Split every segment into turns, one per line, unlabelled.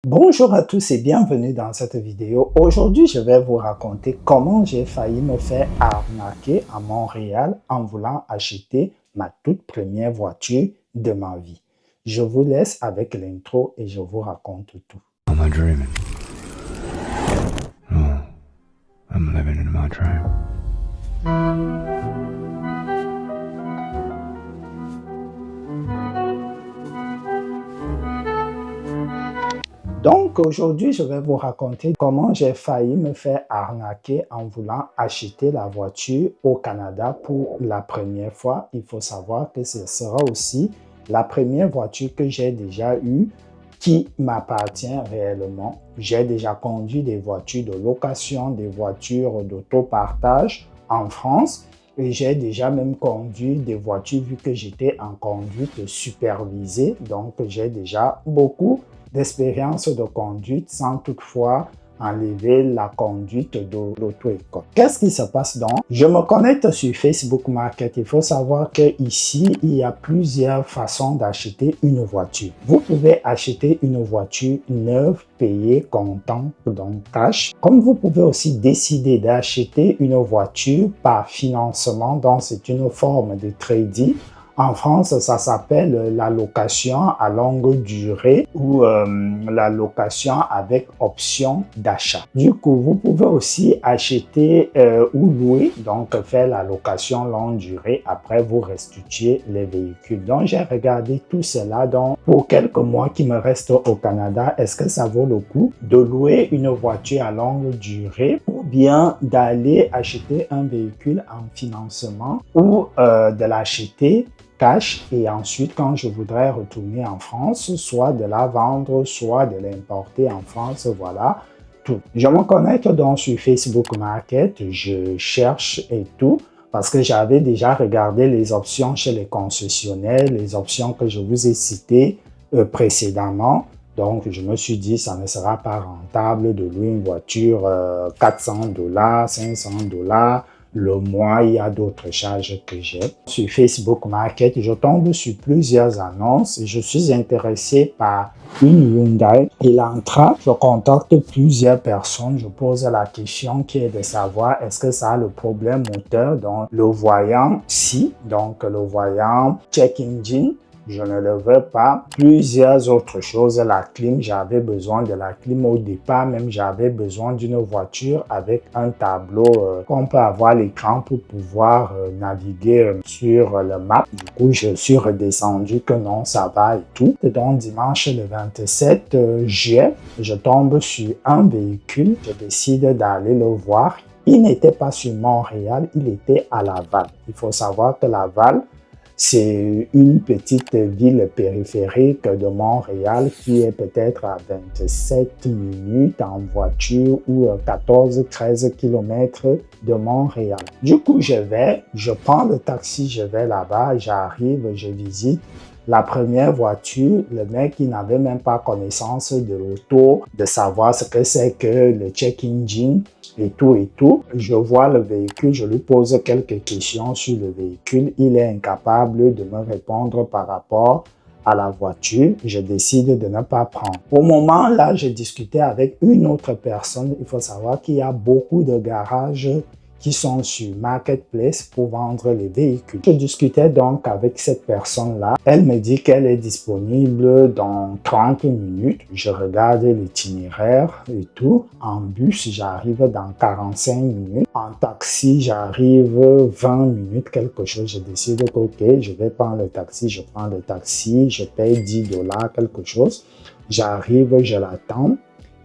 Bonjour à tous et bienvenue dans cette vidéo. Aujourd'hui, je vais vous raconter comment j'ai failli me faire arnaquer à Montréal en voulant acheter ma toute première voiture de ma vie. Je vous laisse avec l'intro et je vous raconte tout.
Am I dreaming? No, I'm living in my dream.
Donc aujourd'hui, je vais vous raconter comment j'ai failli me faire arnaquer en voulant acheter la voiture au Canada pour la première fois. Il faut savoir que ce sera aussi la première voiture que j'ai déjà eue qui m'appartient réellement. J'ai déjà conduit des voitures de location, des voitures d'autopartage en France et j'ai déjà même conduit des voitures vu que j'étais en conduite supervisée. Donc j'ai déjà beaucoup d'expérience de conduite sans toutefois enlever la conduite de l'auto-école. Qu'est-ce qui se passe donc? Je me connecte sur Facebook Market. Il faut savoir qu'ici, il y a plusieurs façons d'acheter une voiture. Vous pouvez acheter une voiture neuve, payée comptant, donc cash. Comme vous pouvez aussi décider d'acheter une voiture par financement, donc c'est une forme de trading. En France, ça s'appelle la location à longue durée ou la location avec option d'achat. Du coup, vous pouvez aussi acheter ou louer, donc faire la location longue durée. Après, vous restituez les véhicules. Donc, j'ai regardé tout cela. Donc, pour quelques mois qui me restent au Canada, est-ce que ça vaut le coup de louer une voiture à longue durée ou bien d'aller acheter un véhicule en financement ou de l'acheter cash et ensuite quand je voudrais retourner en France, soit de la vendre, soit de l'importer en France, voilà tout. Je me connecte donc sur Facebook Market, je cherche et tout parce que j'avais déjà regardé les options chez les concessionnaires, les options que je vous ai citées précédemment. Donc, je me suis dit, ça ne sera pas rentable de louer une voiture $400, $500. Le mois, il y a d'autres charges que j'ai. Sur Facebook Market, je tombe sur plusieurs annonces et je suis intéressé par une Hyundai. Il entra, je contacte plusieurs personnes, je pose la question qui est de savoir est-ce que ça a le problème moteur, donc le voyant si, donc le voyant check engine. Je ne le veux pas. Plusieurs autres choses, la clim, j'avais besoin de la clim au départ, même j'avais besoin d'une voiture avec un tableau qu'on peut avoir à l'écran pour pouvoir naviguer sur le map. Du coup, je suis redescendu que non, ça va et tout. Et donc, dimanche le 27 juillet, je tombe sur un véhicule. Je décide d'aller le voir. Il n'était pas sur Montréal, il était à Laval. Il faut savoir que Laval, c'est une petite ville périphérique de Montréal qui est peut-être à 27 minutes en voiture ou 14-13 km de Montréal. Du coup, je prends le taxi, je vais là-bas, j'arrive, je visite. La première voiture, le mec, il n'avait même pas connaissance de l'auto, de savoir ce que c'est que le check engine et tout et tout. Je vois le véhicule, je lui pose quelques questions sur le véhicule. Il est incapable de me répondre par rapport à la voiture. Je décide de ne pas prendre. Au moment là, je discutais avec une autre personne. Il faut savoir qu'il y a beaucoup de garages qui sont sur Marketplace pour vendre les véhicules. Je discutais donc avec cette personne-là. Elle me dit qu'elle est disponible dans 30 minutes. Je regarde l'itinéraire et tout. En bus, j'arrive dans 45 minutes. En taxi, j'arrive 20 minutes, quelque chose. Je décide que, ok, je vais prendre le taxi. Je prends le taxi, je paye $10, quelque chose. J'arrive, je l'attends.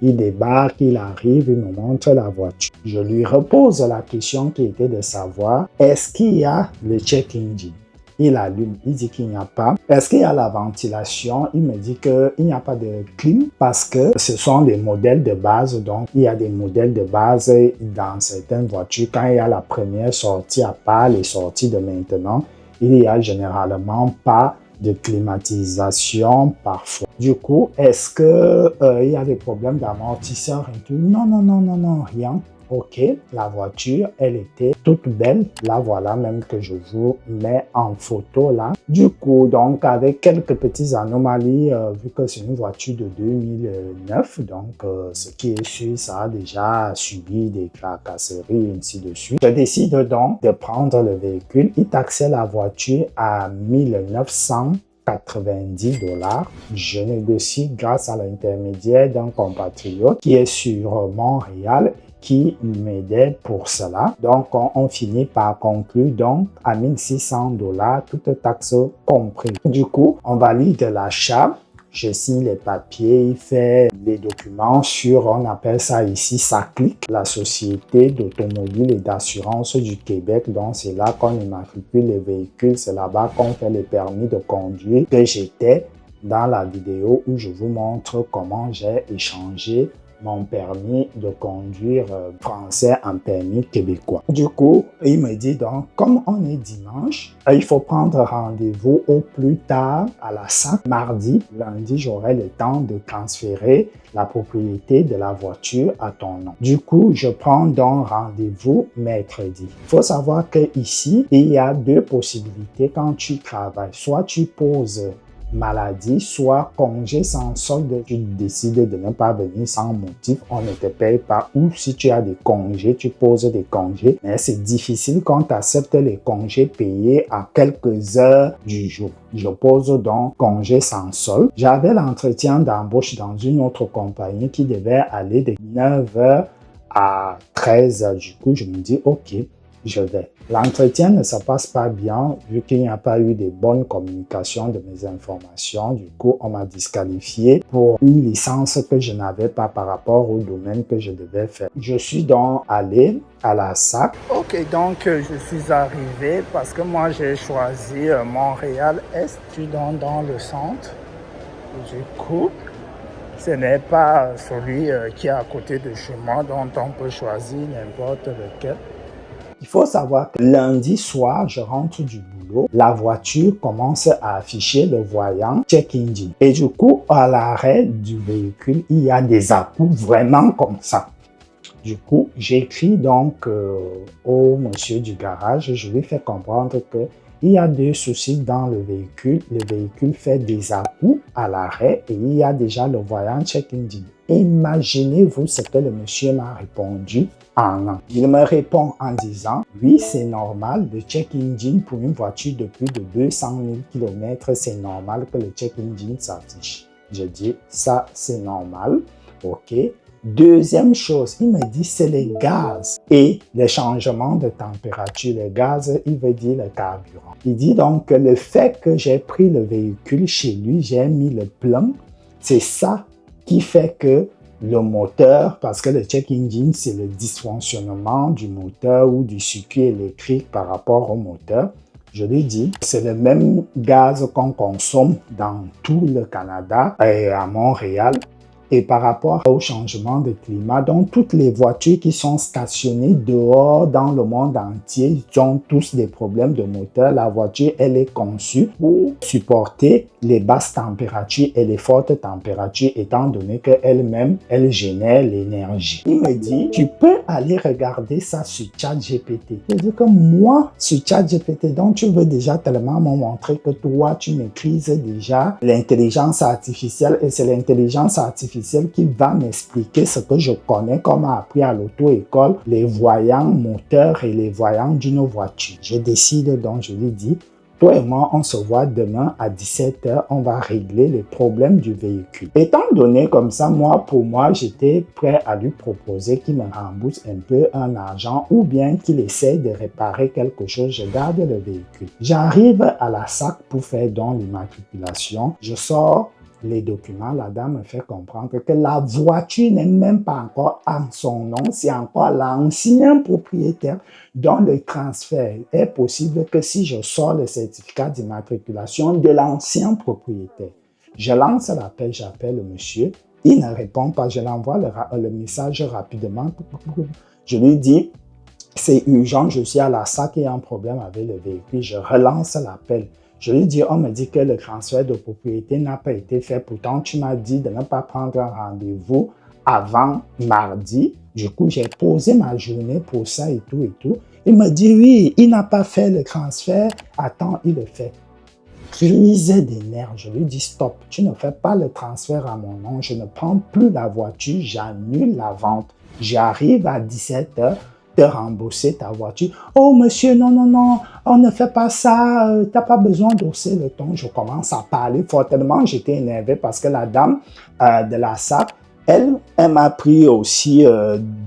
Il débarque, il arrive, il me montre la voiture. Je lui repose la question qui était de savoir, est-ce qu'il y a le check engine? Il allume, il dit qu'il n'y a pas. Est-ce qu'il y a la ventilation? Il me dit qu'il n'y a pas de clim parce que ce sont des modèles de base. Donc, il y a des modèles de base dans certaines voitures. Quand il y a la première sortie, à part les sorties de maintenant, il n'y a généralement pas de climatisation parfois. Du coup, est-ce que il y a des problèmes d'amortisseur et tout? Non, non, non, non, non, rien. Ok, la voiture, elle était toute belle. La voilà même que je vous mets en photo là. Du coup, donc avec quelques petites anomalies, vu que c'est une voiture de 2009, donc ce qui est sûr, ça a déjà subi des carcasseries et ainsi de suite. Je décide donc de prendre le véhicule. Il taxait la voiture à 1990 $. Je négocie grâce à l'intermédiaire d'un compatriote qui est sur Montréal qui m'aidait pour cela. Donc, on finit par conclure donc à 1600 $, toutes taxes comprises. Du coup, on valide l'achat. Je signe les papiers, il fait les documents sur, on appelle ça ici SACLIC, la Société d'automobile et d'assurance du Québec. Donc, c'est là qu'on immatricule les véhicules, c'est là-bas qu'on fait les permis de conduire que j'étais dans la vidéo où je vous montre comment j'ai échangé mon permis de conduire français en permis québécois. Du coup, il me dit donc, comme on est dimanche, il faut prendre rendez-vous au plus tard à la SAC. Mardi, lundi, j'aurai le temps de transférer la propriété de la voiture à ton nom. Du coup, je prends donc rendez-vous mercredi. Il faut savoir qu'ici, il y a deux possibilités quand tu travailles. Soit tu poses maladie, soit congé sans solde, tu décides de ne pas venir sans motif, on ne te paye pas. Ou si tu as des congés, tu poses des congés. Mais c'est difficile quand tu acceptes les congés payés à quelques heures du jour. Je pose donc congé sans solde. J'avais l'entretien d'embauche dans une autre compagnie qui devait aller de 9h à 13h. Du coup, je me dis, ok, je vais. L'entretien ne se passe pas bien vu qu'il n'y a pas eu de bonne communication de mes informations. Du coup, on m'a disqualifié pour une licence que je n'avais pas par rapport au domaine que je devais faire. Je suis donc allé à la SAC. Ok, donc je suis arrivé parce que moi j'ai choisi Montréal-Est. Je suis donc dans le centre. Du coup, ce n'est pas celui qui est à côté de chez moi, dont on peut choisir n'importe lequel. Il faut savoir que lundi soir, je rentre du boulot, la voiture commence à afficher le voyant check engine. Et du coup, à l'arrêt du véhicule, il y a des à-coups vraiment comme ça. Du coup, j'écris donc au monsieur du garage, je lui fais comprendre que il y a deux soucis dans le véhicule. Le véhicule fait des à-coups à l'arrêt et il y a déjà le voyant check engine. Imaginez-vous ce que le monsieur m'a répondu. Il me répond en disant, oui, c'est normal, le check engine pour une voiture de plus de 200 000 km, c'est normal que le check engine s'affiche. Je dis, ça, c'est normal, ok. Deuxième chose, il me dit, c'est les gaz et les changements de température. Les gaz, il veut dire le carburant. Il dit donc que le fait que j'ai pris le véhicule chez lui, j'ai mis le plein, c'est ça qui fait que le moteur, parce que le check engine, c'est le dysfonctionnement du moteur ou du circuit électrique par rapport au moteur. Je lui dis, c'est le même gaz qu'on consomme dans tout le Canada et à Montréal. Et par rapport au changement de climat, donc toutes les voitures qui sont stationnées dehors dans le monde entier, ils ont tous des problèmes de moteur. La voiture, elle est conçue pour supporter les basses températures et les fortes températures, étant donné qu'elle-même, elle génère l'énergie. Il me dit, tu peux aller regarder ça sur ChatGPT. Je dis que moi, sur ChatGPT, donc tu veux déjà tellement me montrer que toi, tu maîtrises déjà l'intelligence artificielle et c'est l'intelligence artificielle qui va m'expliquer ce que je connais comme appris à l'auto-école, les voyants moteurs et les voyants d'une voiture. Je décide donc, je lui dis, toi et moi, on se voit demain à 17h, on va régler les problèmes du véhicule. Étant donné comme ça, pour moi, j'étais prêt à lui proposer qu'il me rembourse un peu un argent ou bien qu'il essaie de réparer quelque chose, je garde le véhicule. J'arrive à la SAC pour faire donc l'immatriculation. Je sors les documents, la dame me fait comprendre que la voiture n'est même pas encore en son nom, c'est encore l'ancien propriétaire dont le transfert est possible que si je sors le certificat d'immatriculation de l'ancien propriétaire. Je lance l'appel, j'appelle le monsieur, il ne répond pas, je l'envoie le message rapidement. Je lui dis, c'est urgent, je suis à la SAC et il y a un problème avec le véhicule, je relance l'appel. Je lui dis, on me dit que le transfert de propriété n'a pas été fait. Pourtant, tu m'as dit de ne pas prendre un rendez-vous avant mardi. Du coup, j'ai posé ma journée pour ça et tout et tout. Il me dit, oui, il n'a pas fait le transfert. Attends, il le fait. Crise des nerfs. Je lui dis, stop, tu ne fais pas le transfert à mon nom. Je ne prends plus la voiture, j'annule la vente. J'arrive à 17h de rembourser ta voiture. Oh, monsieur, non, non, non, on ne fait pas ça. Tu n'as pas besoin d'hausser le ton. Je commence à parler fortement. J'étais énervé parce que la dame de la SAP, elle m'a pris aussi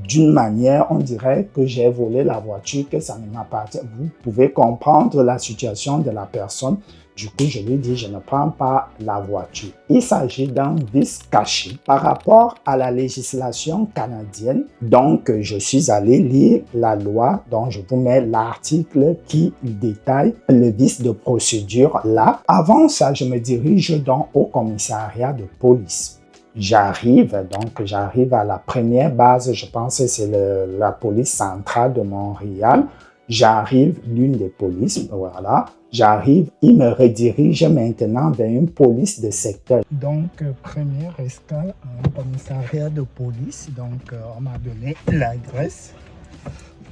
d'une manière, on dirait que j'ai volé la voiture, que ça ne m'appartient. Vous pouvez comprendre la situation de la personne. Du coup, je lui dis, je ne prends pas la voiture. Il s'agit d'un vice caché par rapport à la législation canadienne. Donc, je suis allé lire la loi, dont je vous mets l'article qui détaille le vice de procédure là. Avant ça, je me dirige donc au commissariat de police. J'arrive à la première base, je pense que c'est la police centrale de Montréal. J'arrive, l'une des polices, voilà. J'arrive, il me redirige maintenant vers une police de secteur. Donc, première escale, un commissariat de police. Donc, on m'a donné l'adresse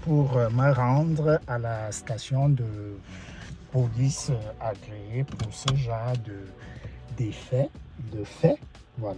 pour me rendre à la station de police agréée pour ce genre de faits. Voilà.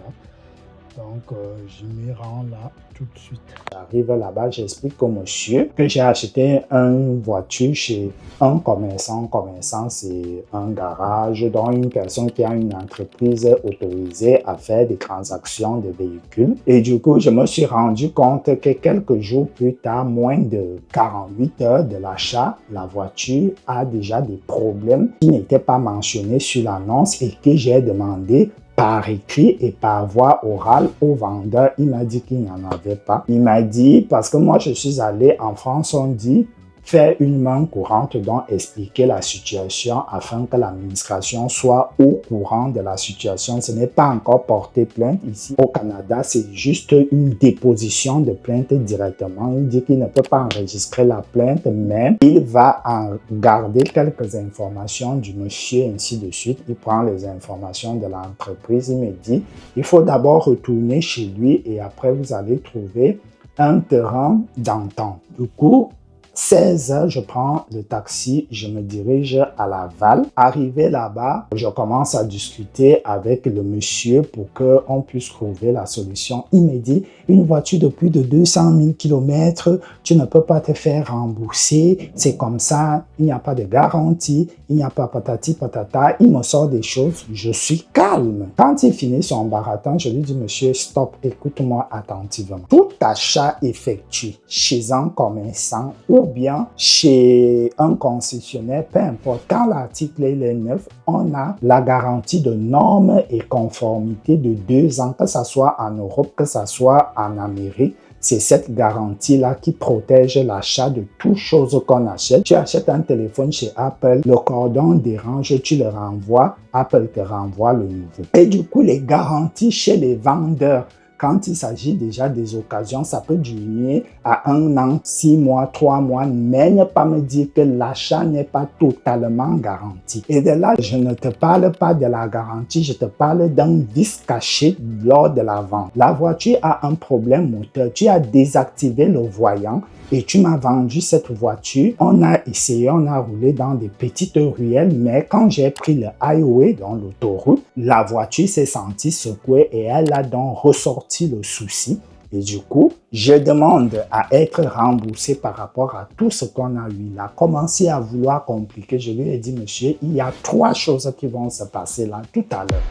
Donc, je m'y rends là tout de suite. J'arrive là-bas, j'explique au monsieur que j'ai acheté une voiture chez un commerçant. Commerçant, c'est un garage, dont une personne qui a une entreprise autorisée à faire des transactions de véhicules. Et du coup, je me suis rendu compte que quelques jours plus tard, moins de 48 heures de l'achat, la voiture a déjà des problèmes qui n'étaient pas mentionnés sur l'annonce et que j'ai demandé par écrit et par voie orale au vendeur. Il m'a dit qu'il n'y en avait pas. Il m'a dit, parce que moi je suis allé en France, on dit faire une main courante, donc expliquer la situation afin que l'administration soit au courant de la situation. Ce n'est pas encore porter plainte ici au Canada, c'est juste une déposition de plainte directement. Il dit qu'il ne peut pas enregistrer la plainte, mais il va en garder quelques informations du monsieur, ainsi de suite. Il prend les informations de l'entreprise. Il me dit, il faut d'abord retourner chez lui et après vous allez trouver un terrain d'entente. Du coup, 16h, je prends le taxi, je me dirige à Laval. Arrivé là-bas, je commence à discuter avec le monsieur pour qu'on puisse trouver la solution. Il me dit, une voiture de plus de 200 000 km, tu ne peux pas te faire rembourser, c'est comme ça, il n'y a pas de garantie, il n'y a pas patati patata. Il me sort des choses, je suis calme. Quand il finit son baratin, je lui dis, monsieur, stop, écoute-moi attentivement. Tout achat effectué chez un commerçant ou bien chez un concessionnaire, peu importe. Quand l'article est neuf, on a la garantie de normes et conformité de 2 ans, que ce soit en Europe, que ce soit en Amérique. C'est cette garantie-là qui protège l'achat de toutes choses qu'on achète. Tu achètes un téléphone chez Apple, le cordon dérange, tu le renvoies, Apple te renvoie le nouveau. Et du coup, les garanties chez les vendeurs, quand il s'agit déjà des occasions, ça peut diminuer à 1 an, 6 mois, 3 mois, mais ne pas me dire que l'achat n'est pas totalement garanti. Et de là, je ne te parle pas de la garantie, je te parle d'un vice caché lors de la vente. La voiture a un problème moteur, tu as désactivé le voyant et tu m'as vendu cette voiture. On a essayé, on a roulé dans des petites ruelles, mais quand j'ai pris le highway, dans l'autoroute, la voiture s'est sentie secouée et elle a donc ressorti le souci. Et du coup, je demande à être remboursé par rapport à tout ce qu'on a eu. Il a commencé à vouloir compliquer. Je lui ai dit, monsieur, il y a 3 choses qui vont se passer là tout à l'heure.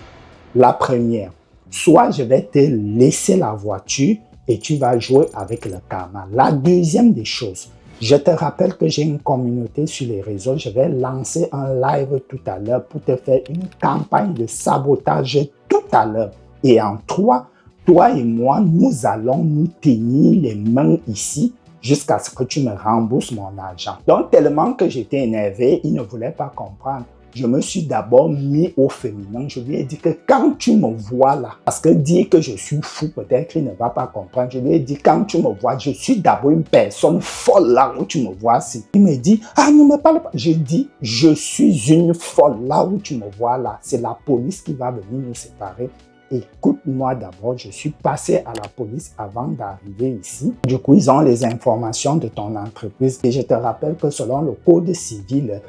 La première, soit je vais te laisser la voiture et tu vas jouer avec le karma. La deuxième des choses, je te rappelle que j'ai une communauté sur les réseaux. Je vais lancer un live tout à l'heure pour te faire une campagne de sabotage tout à l'heure. Et en 3, toi et moi, nous allons nous tenir les mains ici jusqu'à ce que tu me rembourses mon argent. Donc, tellement que j'étais énervé, il ne voulait pas comprendre. Je me suis d'abord mis au féminin. Je lui ai dit que quand tu me vois là, parce que dire que je suis fou, peut-être qu'il ne va pas comprendre. Je lui ai dit, quand tu me vois, je suis d'abord une personne folle là où tu me vois. Il me dit, ah, ne me parle pas. Je dis, je suis une folle là où tu me vois là. C'est la police qui va venir nous séparer. Écoute-moi d'abord, je suis passé à la police avant d'arriver ici. Du coup, ils ont les informations de ton entreprise. Et je te rappelle que selon le code civil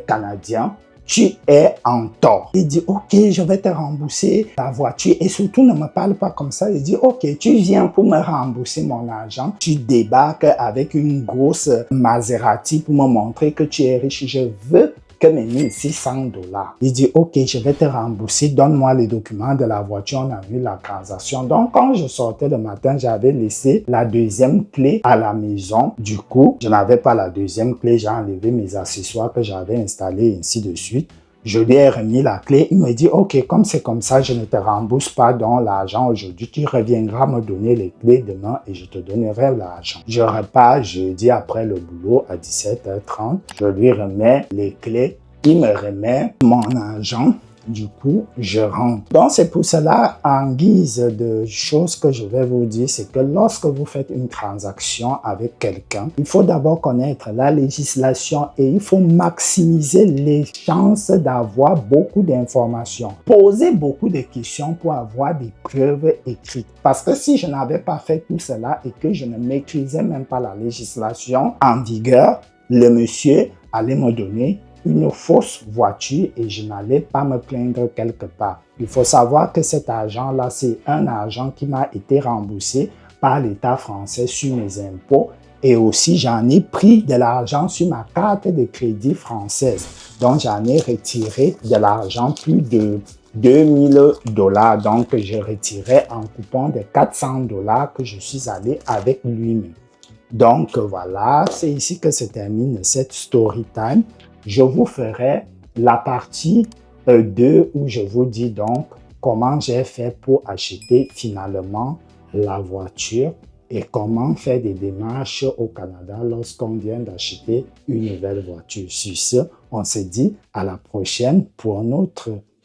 canadien, tu es en tort. Il dit, ok, je vais te rembourser la voiture. Et surtout, ne me parle pas comme ça. Il dit, ok, tu viens pour me rembourser mon argent. Tu débarques avec une grosse Maserati pour me montrer que tu es riche. Je veux que mes 1600 $. Il dit, ok, je vais te rembourser, donne-moi les documents de la voiture, on a eu la transaction. Donc, quand je sortais le matin, j'avais laissé la deuxième clé à la maison. Du coup, je n'avais pas la deuxième clé, j'ai enlevé mes accessoires que j'avais installés, ainsi de suite. Je lui ai remis la clé. Il me dit, ok, comme c'est comme ça, je ne te rembourse pas dans l'argent aujourd'hui. Tu reviendras me donner les clés demain et je te donnerai l'argent. Je repars jeudi après le boulot à 17h30. Je lui remets les clés. Il me remet mon argent. Du coup, je rentre. Donc, c'est pour cela, en guise de choses que je vais vous dire, c'est que lorsque vous faites une transaction avec quelqu'un, il faut d'abord connaître la législation et il faut maximiser les chances d'avoir beaucoup d'informations. Posez beaucoup de questions pour avoir des preuves écrites. Parce que si je n'avais pas fait tout cela et que je ne maîtrisais même pas la législation en vigueur, le monsieur allait me donner une fausse voiture et je n'allais pas me plaindre quelque part. Il faut savoir que cet argent-là, c'est un argent qui m'a été remboursé par l'État français sur mes impôts et aussi j'en ai pris de l'argent sur ma carte de crédit française. Donc j'en ai retiré de l'argent, plus de 2000 $. Donc je retirais un coupon de 400 $ que je suis allé avec lui-même. Donc voilà, c'est ici que se termine cette story time. Je vous ferai la partie 2 où je vous dis donc comment j'ai fait pour acheter finalement la voiture et comment faire des démarches au Canada lorsqu'on vient d'acheter une nouvelle voiture. Sur ce, on se dit à la prochaine pour notre